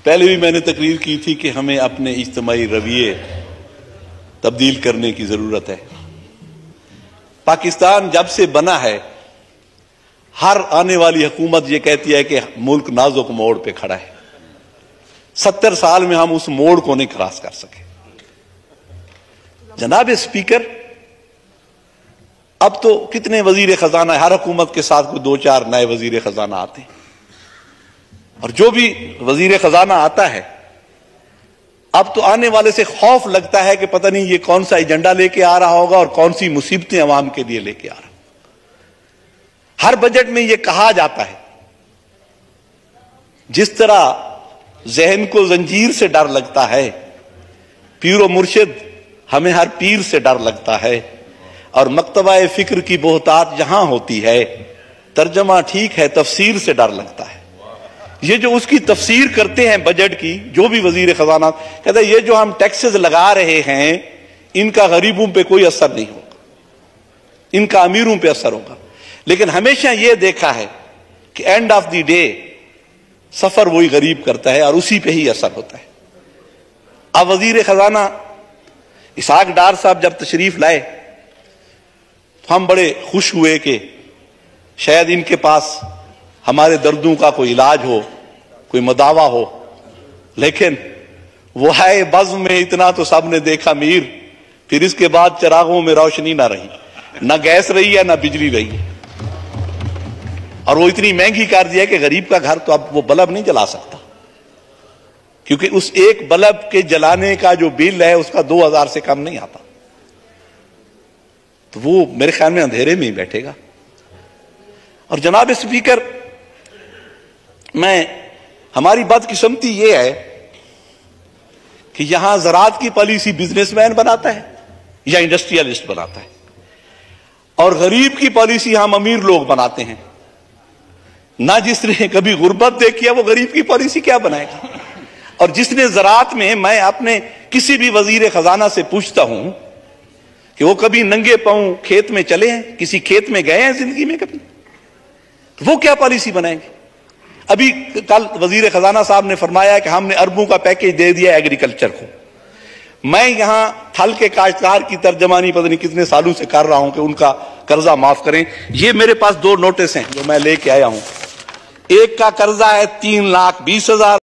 پہلے بھی میں نے تقریر کی تھی کہ ہمیں اپنے اجتماعی رویے تبدیل کرنے کی ضرورت ہے۔ پاکستان جب سے بنا ہے، ہر آنے والی حکومت یہ کہتی ہے کہ ملک نازک موڑ پہ کھڑا ہے۔ 70 سال میں ہم اس موڑ کو نہیں کراس کر سکے۔ جناب اسپیکر، اب تو کتنے وزیر خزانہ، ہر حکومت کے ساتھ کوئی 2-4 نئے وزیر خزانہ آتے ہیں، اور جو بھی وزیر خزانہ آتا ہے اب تو آنے والے سے خوف لگتا ہے کہ پتہ نہیں یہ کون سا ایجنڈا لے کے آ رہا ہوگا اور کون سی مصیبتیں عوام کے لیے لے کے آ رہا ہوگا۔ ہر بجٹ میں یہ کہا جاتا ہے، جس طرح ذہن کو زنجیر سے ڈر لگتا ہے، پیر و مرشد ہمیں ہر پیر سے ڈر لگتا ہے، اور مکتبہ فکر کی بہتات جہاں ہوتی ہے ترجمہ ٹھیک ہے تفسیر سے ڈر لگتا ہے۔ یہ جو اس کی تفسیر کرتے ہیں بجٹ کی، جو بھی وزیر خزانہ کہتا ہے یہ جو ہم ٹیکسز لگا رہے ہیں ان کا غریبوں پہ کوئی اثر نہیں ہوگا، ان کا امیروں پہ اثر ہوگا۔ لیکن ہمیشہ یہ دیکھا ہے کہ اینڈ آف دی ڈے سفر وہی غریب کرتا ہے اور اسی پہ ہی اثر ہوتا ہے۔ اب وزیر خزانہ اسحاق ڈار صاحب جب تشریف لائے تو ہم بڑے خوش ہوئے کہ شاید ان کے پاس ہمارے دردوں کا کوئی علاج ہو، کوئی مداوا ہو۔ لیکن وہ ہے بزم میں اتنا تو سب نے دیکھا میر، پھر اس کے بعد چراغوں میں روشنی نہ رہی، نہ گیس رہی ہے نہ بجلی رہی ہے، اور وہ اتنی مہنگی کر دیا کہ غریب کا گھر تو اب وہ بلب نہیں جلا سکتا، کیونکہ اس ایک بلب کے جلانے کا جو بل ہے اس کا 2000 سے کم نہیں آتا، تو وہ میرے خیال میں اندھیرے میں ہی بیٹھے گا۔ اور جناب اسپیکر، ہماری بدقسمتی یہ ہے کہ یہاں زراعت کی پالیسی بزنس مین بناتا ہے یا انڈسٹریلسٹ بناتا ہے، اور غریب کی پالیسی ہم امیر لوگ بناتے ہیں۔ نہ جس نے کبھی غربت دیکھی ہے وہ غریب کی پالیسی کیا بنائے گا؟ اور جس نے زراعت میں، میں اپنے کسی بھی وزیر خزانہ سے پوچھتا ہوں کہ وہ کبھی ننگے پاؤں کھیت میں چلے ہیں، کسی کھیت میں گئے ہیں زندگی میں کبھی، وہ کیا پالیسی بنائیں گے؟ ابھی کل وزیر خزانہ صاحب نے فرمایا کہ ہم نے اربوں کا پیکیج دے دیا ایگریکلچر کو۔ میں یہاں تھل کے کاشتکار کی ترجمانی پتہ نہیں کتنے سالوں سے کر رہا ہوں کہ ان کا قرضہ معاف کریں۔ یہ میرے پاس 2 نوٹس ہیں جو میں لے کے آیا ہوں۔ ایک کا قرضہ ہے 3,20,000